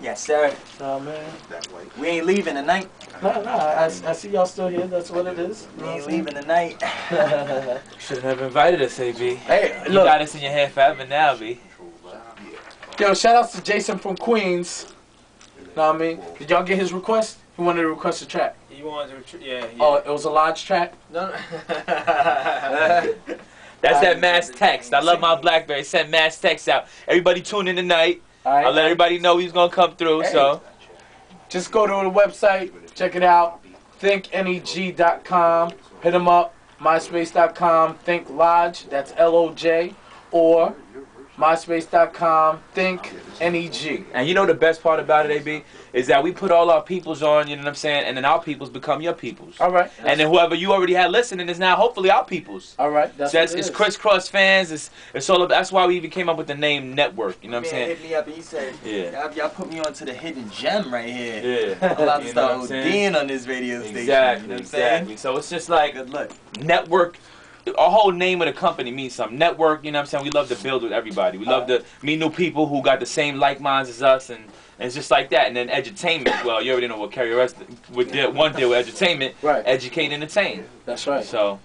Yes, sir. Oh, man. We ain't leaving tonight. Nah, I see y'all still here. That's what it is. We ain't leaving tonight. Should have invited us, AB. Hey, You look. got us in your head forever now, B. Yo, shout outs to Jason from Queens. Know what I mean? Did y'all get his request? He wanted to request a track. You wanted to, yeah. Oh, it was a large track? No. That's that mass text. I love my BlackBerry. Send mass text out. Everybody tune in tonight. Right. I'll let everybody know he's gonna come through. Hey. So Just go to the website, check it out. ThinkNEG.com. Hit him up. MySpace.com. Think Lodge. That's LOJ. Or MySpace.com. ThinkNEG. and you know the best part about it, AB, is that we put all our peoples on. You know what I'm saying? And then our peoples become your peoples. All right. And then whoever you already had listening is now hopefully our peoples. All right. That's So what it's, it it's is. crisscross fans. It's all. That's why we even came up with the name Network. You know what I'm saying? Hit me up and he said, Yeah. y'all put me onto the hidden gem right here. Yeah. I'm about to You know start what I'm saying? ODing on this radio station. Exactly. You know what I'm Exactly. saying? So it's just like Good luck. Network. Our whole name of the company means something. Network, you know what I'm saying? We love to build with everybody. We love to meet new people who got the same like minds as us, and it's just like that. And then edutainment. Well, you already know what Carrie West would deal with edutainment. Right. Educate and entertain. That's right. So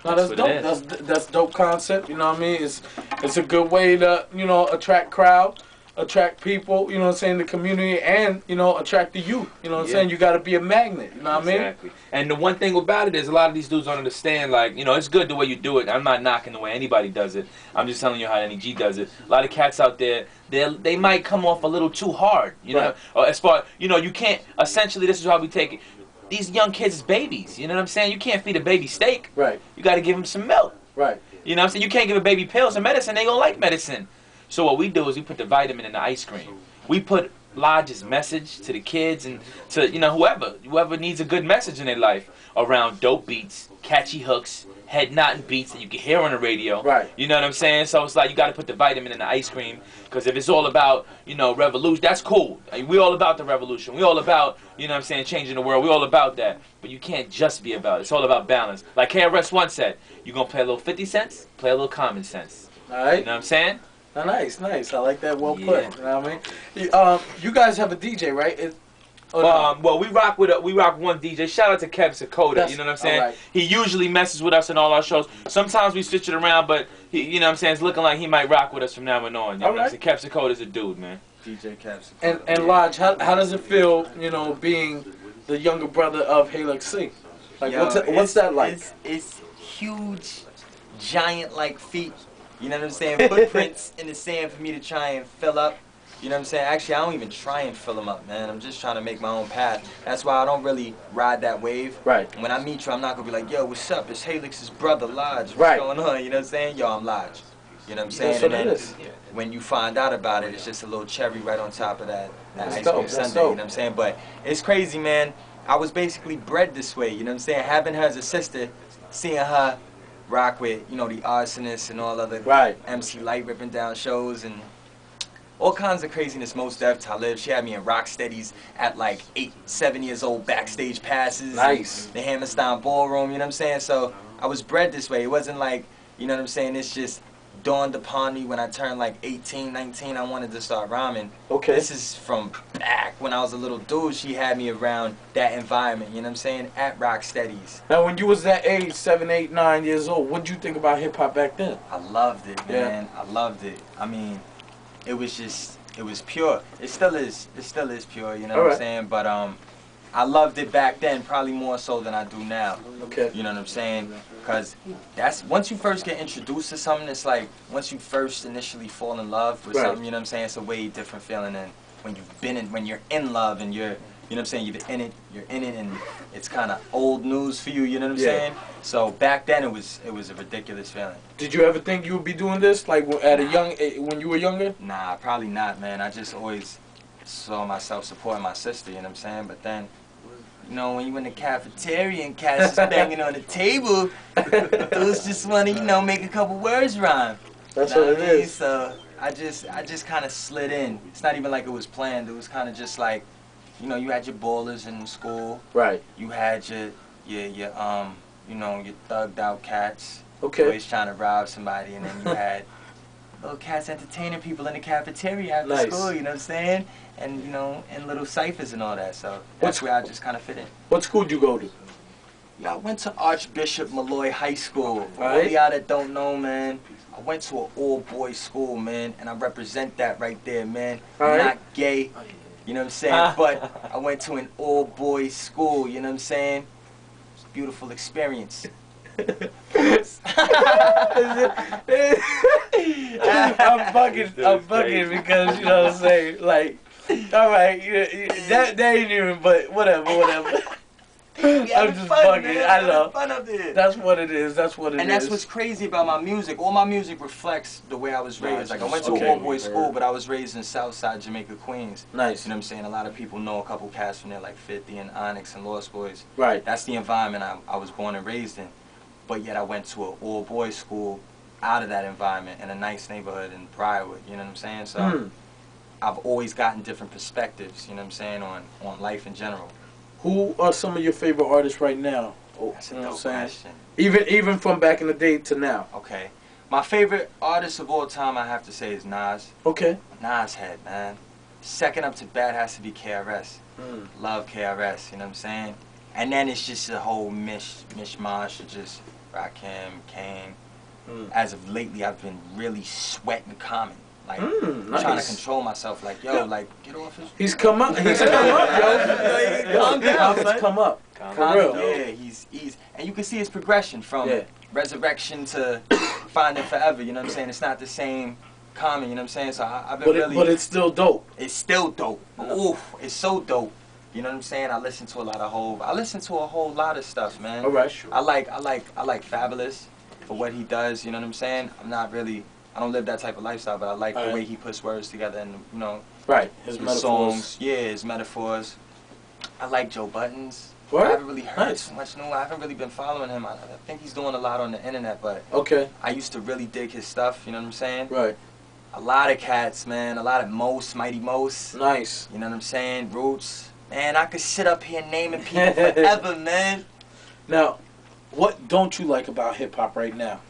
No, that's what dope. it is. That's dope concept. You know what I mean? It's a good way to attract crowd, attract people. You know what I'm saying? The community, and attract the youth. You know what I'm Yeah. saying? You got to be a magnet. You know what I mean? Exactly. And the one thing about it is a lot of these dudes don't understand, like, it's good the way you do it. I'm not knocking the way anybody does it. I'm just telling you how NEG does it. A lot of cats out there, they might come off a little too hard, Right. Or as far, you can't, essentially, this is how we take it. These young kids is babies, you know what I'm saying? You can't feed a baby steak. Right. You got to give them some milk. Right. You know what I'm saying? You can't give a baby pills or medicine. They gonna like medicine. So what we do is we put the vitamin in the ice cream. We put Lodge's message to the kids and to whoever needs a good message in their life around dope beats, catchy hooks, head nodding beats that you can hear on the radio. Right. You know what I'm saying? So it's like you got to put the vitamin in the ice cream, because if it's all about revolution, that's cool. We all about the revolution. We all about changing the world. We all about that. But you can't just be about it. It's all about balance. Like KRS once said, you gonna play a little 50 cents, play a little common sense. All right. You know what I'm saying? Nice. I like that. Well Yeah. put. You know what I mean? You guys have a DJ, right? Well, we rock one DJ. Shout out to Kev Sakota. You know what I'm saying? Right. He usually messes with us in all our shows. Sometimes we switch it around, but he, you know what I'm saying? It's looking like he might rock with us from now on. You know what I'm saying? Kev Sakota's a dude, man. DJ Caps. And Lodge, how does it feel? Being the younger brother of Halix C. Like, Yo, what's that like? It's huge, giant-like feet. You know what I'm saying? Footprints in the sand for me to try and fill up. You know what I'm saying? Actually, I don't even try and fill them up, man. I'm just trying to make my own path. That's why I don't really ride that wave. Right. When I meet you, I'm not going to be like, yo, what's up? It's Halix's brother, Lodge. What's Right. going on? You know what I'm saying? Yo, I'm Lodge. You know what I'm saying? That's what And it then is. when you find out about it, it's just a little cherry right on top of that That's ice dope, cream that's sundae. dope. You know what I'm saying? But it's crazy, man. I was basically bred this way. You know what I'm saying? Having her as a sister, seeing her rock with, the Arsonists and all other Right. MC Light ripping down shows and all kinds of craziness. Most Def, Talib. She had me in rock steadies at like 8, 7 years old, backstage passes. Nice. The Hammerstein Ballroom, you know what I'm saying? So I was bred this way. It wasn't like, you know what I'm saying, it's just dawned upon me when I turned like 18, 19, I wanted to start rhyming. Okay. This is from back when I was a little dude. She had me around that environment, you know what I'm saying, at rock steadies. Now, when you was that age, 7, 8, 9 years old, what did you think about hip hop back then? I loved it, Yeah. man. I loved it. I mean, it was pure. It still is pure, you know what I'm saying? But I loved it back then, probably more so than I do now. Okay. You know what I'm saying? Because that's, once you first get introduced to something, it's like, once you first initially fall in love with something, you know what I'm saying? It's a way different feeling than when you're in love and you're, you know what I'm saying, you're in it and it's kind of old news for you, you know what I'm saying? So back then it was a ridiculous feeling. Did you ever think you would be doing this, like when you were younger? Nah, probably not, man. I just always saw myself supporting my sister, you know what I'm saying? But then, when you in the cafeteria and cats is banging on the table, those just want to, make a couple words rhyme. That's what it is. So I just kind of slid in. It's not even like it was planned. It was kind of just like, you had your ballers in school. Right. You had your thugged out cats. Okay. Always trying to rob somebody, and then you had little cats entertaining people in the cafeteria after school, you know what I'm saying? And, you know, and little ciphers and all that. So that's where I just kind of fit in. What school did you go to? Yeah, I went to Archbishop Malloy High School. For all y'all that don't know, man, I went to an all-boys school, man, and I represent that right there, man. I'm not gay, you know what I'm saying? But I went to an all-boys school, you know what I'm saying? It's a beautiful experience. I'm bugging because, you know what I'm saying? Like, all right, that ain't even, but whatever. I'm just bugging. Man. I know. Fun up there. That's what it is. That's what it is. And that's what's crazy about my music. All my music reflects the way I was raised. Like, I went to an all-boys school, but I was raised in Southside Jamaica, Queens. Nice. You know what I'm saying? A lot of people know a couple cats from there, like 50 and Onyx and Lost Boys. Right. That's the environment I was born and raised in. But yet I went to an all-boys school out of that environment in a nice neighborhood in Briarwood. You know what I'm saying? So I've always gotten different perspectives, you know what I'm saying, on life in general. Who are some of your favorite artists right now? That's a dope question. Even from back in the day to now. Okay. My favorite artist of all time, I have to say, is Nas. Okay. Nas head, man. Second up to bat has to be KRS. Love KRS, you know what I'm saying? And then it's just a whole mishmash of just Rakim, Kane. As of lately, I've been really sweating Common. Like, trying to control myself. Like, yo, like, get off his... He's come up. He's come up, yo. Calm down, He's come up. For real. Yeah, he's... And you can see his progression from Resurrection to Finding Forever, you know what I'm saying? It's not the same Common, you know what I'm saying? So I've been really... But it's still dope. It's still dope. Oof, it's so dope. You know what I'm saying? I listen to a lot of Hov. I listen to a whole lot of stuff, man. All right, sure. I like Fabulous for what he does, you know what I'm saying? I don't live that type of lifestyle, but I like the way he puts words together and, you know, his metaphors. Songs. Yeah, his metaphors. I like Joe Buttons. What? I haven't really heard too much new. I haven't really been following him. I think he's doing a lot on the internet, but I used to really dig his stuff, you know what I'm saying? Right. A lot of cats, man. A lot of Mos, Mighty Mos. Nice. You know what I'm saying? Roots. Man, I could sit up here naming people forever, man. Now, what don't you like about hip-hop right now?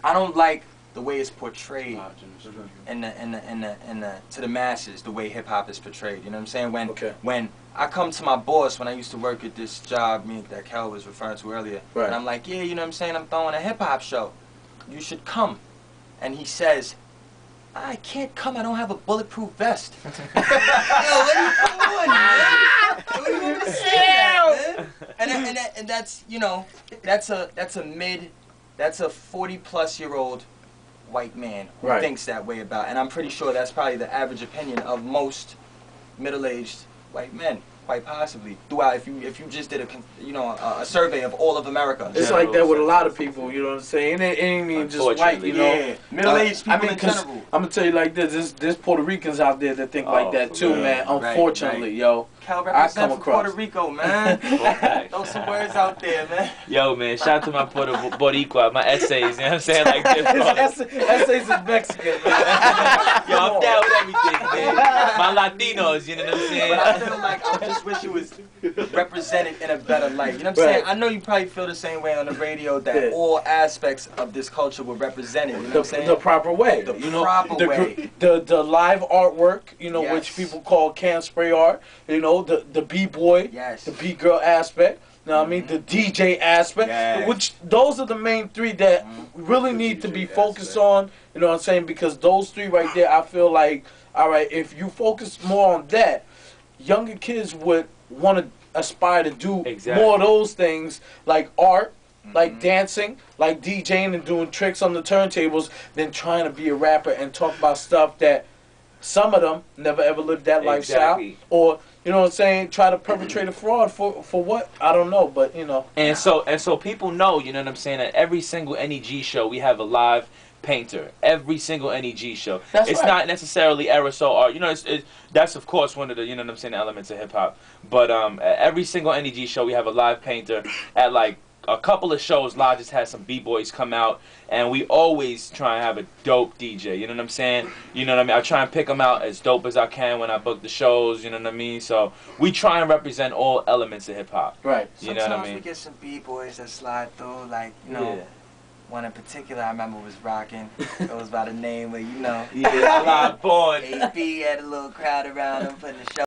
I don't like the way it's portrayed to the masses, the way hip hop is portrayed. You know what I'm saying? When I come to my boss, when I used to work at this job that Kel was referring to earlier, and I'm like, yeah, you know what I'm saying? I'm throwing a hip hop show. You should come. And he says, I can't come. I don't have a bulletproof vest. Yo, what are you doing, man? What do you want me to say, man? And that's, you know, that's a 40-plus-year-old white man who thinks that way about, and I'm pretty sure that's probably the average opinion of most middle-aged white men, quite possibly. Throughout, if you just did a survey of all of America, it's like that with a lot of people. You know what I'm saying? It ain't even just white. You know, middle-aged people in general. I'm gonna tell you like this: there's Puerto Ricans out there that think like that too, man. Unfortunately, yo. I come across Puerto Rico, man. Throw some words out there, man. Yo, man, shout out to my Boricua, my essays, you know what I'm saying? Like this, essays is Mexican, man. Yo, I'm down with everything, man. My Latinos, you know what I'm saying? But I feel like I just wish it was represented in a better light. You know what I'm saying? I know you probably feel the same way on the radio that all aspects of this culture were represented. You know what I'm saying? The proper way. The proper way. The live artwork, you know, which people call can spray art, you know, the B-boy, the B-girl aspect, you know what I mean, the DJ aspect, which those are the main three that really need to be focused on, you know what I'm saying, because those three right there, I feel like, all right, if you focus more on that, younger kids would want to aspire to do more of those things, like art, like dancing, like DJing and doing tricks on the turntables, than trying to be a rapper and talk about stuff that some of them never ever lived that lifestyle, or you know what I'm saying, try to perpetrate a fraud for what? I don't know, but you know. And so people know, you know what I'm saying, at every single NEG show we have a live painter. Every single NEG show. It's not necessarily aerosol art. You know, that's of course one of the, you know what I'm saying, elements of hip hop. But at every single NEG show we have a live painter. At like a couple of shows, Lodge just had some B-boys come out, and we always try and have a dope DJ, you know what I'm saying? You know what I mean? I try and pick them out as dope as I can when I book the shows, you know what I mean? So we try and represent all elements of hip-hop. Right. You know what I mean? Sometimes we get some B-boys that slide through, like, you know, one in particular I remember was rocking. It was by the name of, you know. Yeah, a lot of boys. AP had a little crowd around him putting the show